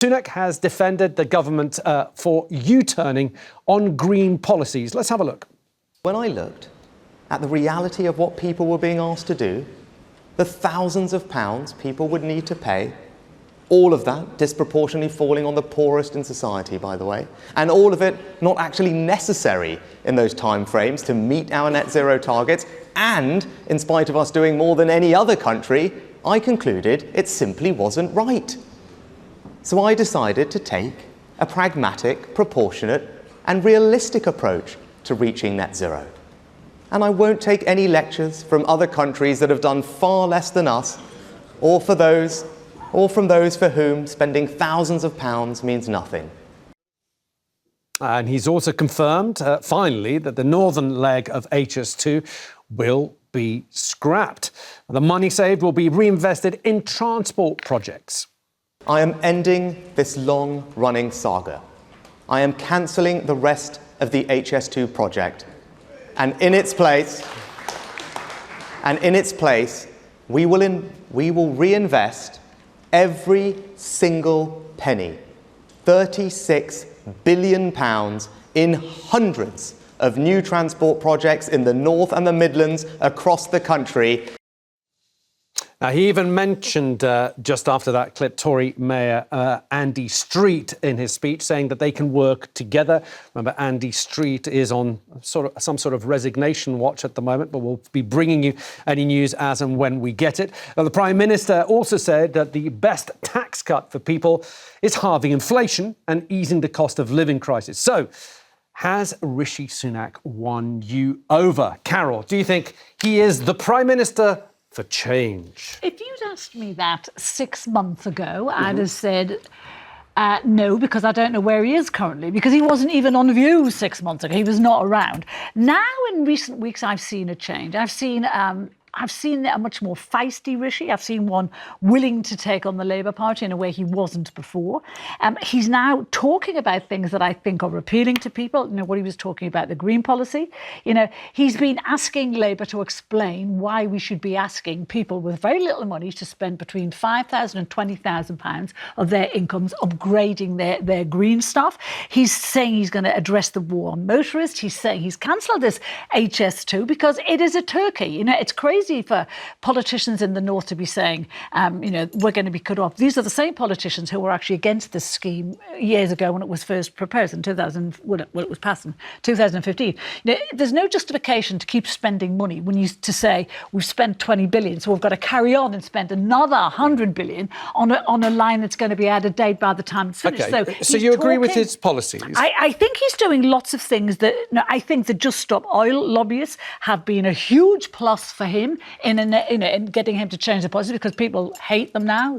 Sunak has defended the government for U-turning on green policies. Let's have a look. When I looked at the reality of what people were being asked to do, the thousands of pounds people would need to pay, all of that disproportionately falling on the poorest in society, by the way, and all of it not actually necessary in those timeframes to meet our net zero targets, and in spite of us doing more than any other country, I concluded it simply wasn't right. So I decided to take a pragmatic, proportionate and realistic approach to reaching net zero. And I won't take any lectures from other countries that have done far less than us, or from those for whom spending thousands of pounds means nothing. And he's also confirmed, finally, that the northern leg of HS2 will be scrapped. The money saved will be reinvested in transport projects. I am ending this long-running saga. I am cancelling the rest of the HS2 project. And in its place, we will reinvest every single penny, £36 billion, in hundreds of new transport projects in the North and the Midlands across the country. Now, he even mentioned, just after that clip, Tory Mayor Andy Street in his speech, saying that they can work together. Remember, Andy Street is on some sort of resignation watch at the moment, but we'll be bringing you any news as and when we get it. Now, the Prime Minister also said that the best tax cut for people is halving inflation and easing the cost of living crisis. So, has Rishi Sunak won you over? Carole, do you think he is the Prime Minister for change? If you'd asked me that 6 months ago, I'd have said no, because I don't know where he is currently, because he wasn't even on View 6 months ago. He was not around. Now, in recent weeks, I've seen a change. I've seen a much more feisty Rishi. I've seen one willing to take on the Labour Party in a way he wasn't before. He's now talking about things that I think are appealing to people. You know, what he was talking about, the green policy. You know, he's been asking Labour to explain why we should be asking people with very little money to spend between £5,000 and £20,000 of their incomes upgrading their green stuff. He's saying he's going to address the war on motorists. He's saying he's cancelled this HS2 because it is a turkey. You know, it's crazy for politicians in the north to be saying, we're going to be cut off. These are the same politicians who were actually against this scheme years ago when it was first proposed in 2000. Well, it was passed in 2015. You know, there's no justification to keep spending money when to say we've spent 20 billion, so we've got to carry on and spend another 100 billion on a line that's going to be out of date by the time it's finished. Okay. So you agree with his policies? I think he's doing lots of things that I think the Just Stop Oil lobbyists have been a huge plus for him in getting him to change the policy, because people hate them now.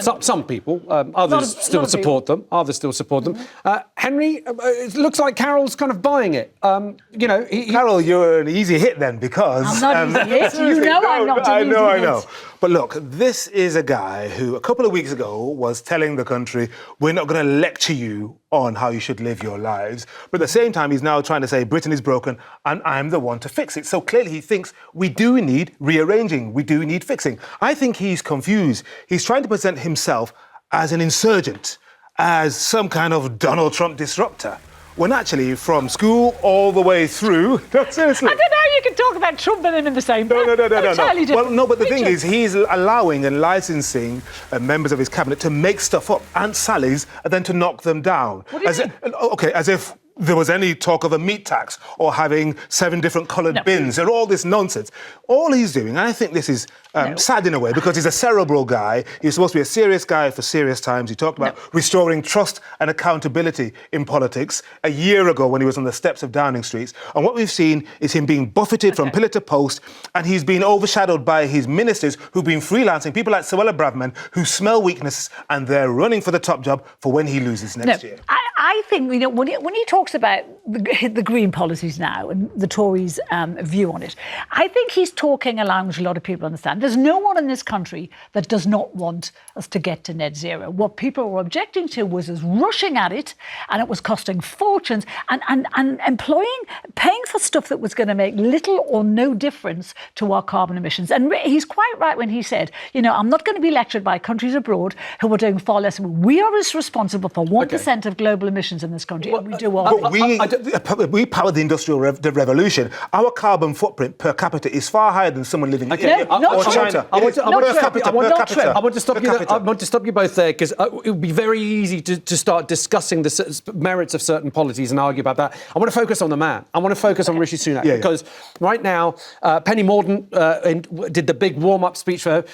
Some people, others still support them. Henry, it looks like Carole's kind of buying it. Carole, you're an easy hit then, because I'm not easy hit. You know I'm not an easy hit. I know. But look, this is a guy who a couple of weeks ago was telling the country, we're not going to lecture you on how you should live your lives. But at the same time, he's now trying to say Britain is broken and I'm the one to fix it. So clearly he thinks we do need rearranging, we do need fixing. I think he's confused. He's trying to present himself as an insurgent, as some kind of Donald Trump disruptor, when actually from school all the way through... No, seriously. I don't know how you can talk about Trump and him in the same breath. No. Well, no, but the thing is, he's allowing and licensing members of his cabinet to make stuff up, Aunt Sally's, and then to knock them down. What do you mean? As if there was any talk of a meat tax or having 7 different coloured bins and all this nonsense. All he's doing, and I think this is sad in a way, because he's a cerebral guy. He's supposed to be a serious guy for serious times. He talked about restoring trust and accountability in politics a year ago when he was on the steps of Downing Street. And what we've seen is him being buffeted from pillar to post, and he's been overshadowed by his ministers who've been freelancing, people like Suella Braverman, who smell weakness and they're running for the top job for when he loses next year. I I think, when he talks about the green policies now and the Tories' view on it, I think he's talking a language a lot of people understand. There's no one in this country that does not want us to get to net zero. What people were objecting to was us rushing at it, and it was costing fortunes and paying for stuff that was going to make little or no difference to our carbon emissions. And he's quite right when he said, I'm not going to be lectured by countries abroad who are doing far less. We are as responsible for 1% of global emissions in this country, and we do all. But we powered the Industrial Revolution. Our carbon footprint per capita is far higher than someone living in India or China. I want to stop you both there, because it would be very easy to start discussing the merits of certain policies and argue about that. I want to focus on the man. I want to focus on Rishi Sunak, because right now, Penny Mordaunt did the big warm-up speech for her.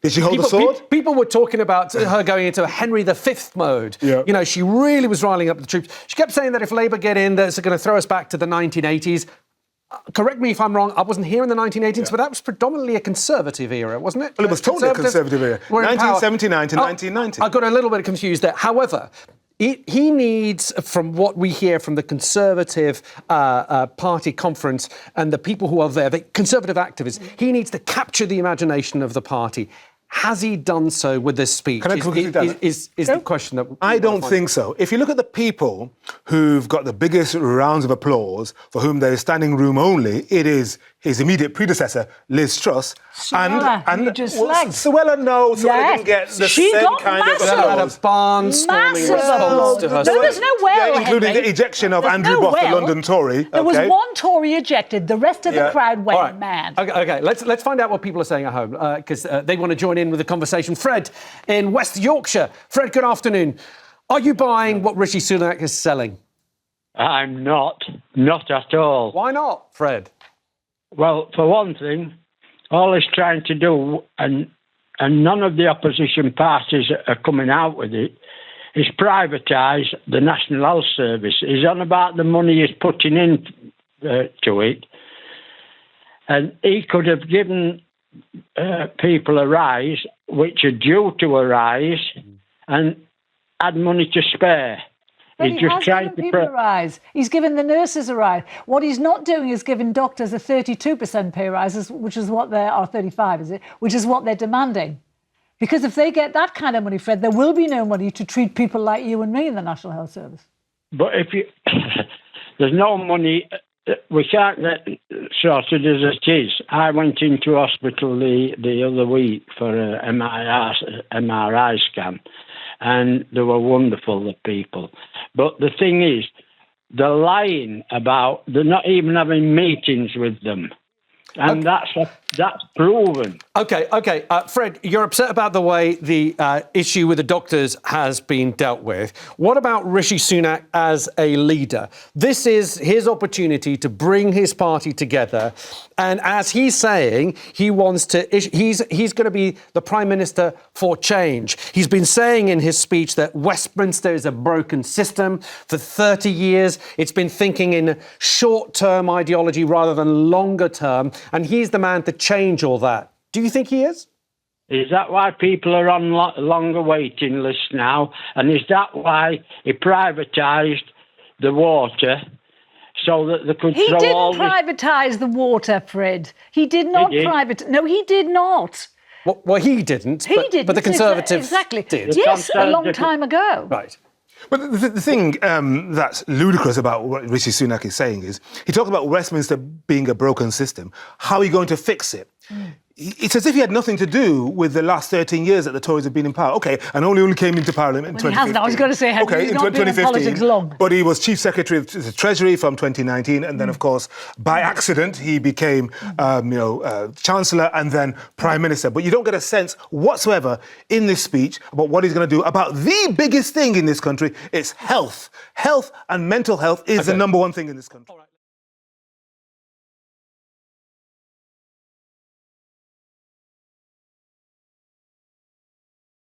Did she hold the sword? People were talking about her going into a Henry V mode. Yeah. She really was riling up the troops. She kept saying that if Labour get in, that's going to throw us back to the 1980s. Correct me if I'm wrong, I wasn't here in the 1980s, but that was predominantly a Conservative era, wasn't it? Well, it was totally a Conservative era. 1979 to 1990. I got a little bit confused there. However, he needs, from what we hear from the Conservative Party conference and the people who are there, the Conservative activists, he needs to capture the imagination of the party. Has he done so with this speech? Can I quickly do that? Is the question that... I don't think so. If you look at the people who've got the biggest rounds of applause, for whom there is standing room only, it is his immediate predecessor, Liz Truss. Suella, Suella, no. Suella didn't get the same kind of applause. A barnstorming response to her. No, there's no well, including the ejection of Andrew Boff, the London Tory. There was one Tory ejected. The rest of the crowd went mad. Okay, let's find out what people are saying at home, because they want to join in with the conversation. Fred in West Yorkshire. Fred, good afternoon. Are you buying what Rishi Sunak is selling? I'm not at all. Why not, Fred? Well, for one thing, all he's trying to do, and none of the opposition parties are coming out with it, is privatise the National Health Service. He's on about the money he's putting in to it, and he could have given people a rise, which are due to a rise, and had money to spare. But he has given people a rise. He's given the nurses a rise. What he's not doing is giving doctors a 32% pay rise, which is what they're, or 35, is it? Which is what they're demanding. Because if they get that kind of money, Fred, there will be no money to treat people like you and me in the National Health Service. But if you, there's no money, we can't get sorted as it is. I went into hospital the other week for an MRI scan, and they were wonderful, the people. But the thing is, they're lying about, they're not even having meetings with them. And that's proven. Okay. Fred, you're upset about the way the issue with the doctors has been dealt with. What about Rishi Sunak as a leader? This is his opportunity to bring his party together. And as he's saying, he wants to, he's going to be the Prime Minister for change. He's been saying in his speech that Westminster is a broken system. For 30 years, it's been thinking in short-term ideology rather than longer-term. And he's the man to change all that. Do you think he is? Is that why people are on longer waiting lists now? And is that why he privatised the water so that they could He didn't privatise the water, Fred. He did not privatise. No, he did not. Well, he didn't. But the Conservatives did. Yes, a long time ago. Right. But the thing that's ludicrous about what Rishi Sunak is saying is, he talks about Westminster being a broken system. How are you going to fix it? It's as if he had nothing to do with the last 13 years that the Tories have been in power. OK, and only came into Parliament in 2015. He hasn't. I was going to say, he's not been in politics long. But he was Chief Secretary of the Treasury from 2019, and then, of course, by accident, he became, Chancellor and then Prime Minister. But you don't get a sense whatsoever in this speech about what he's going to do about the biggest thing in this country. It's health. Health and mental health is the number one thing in this country.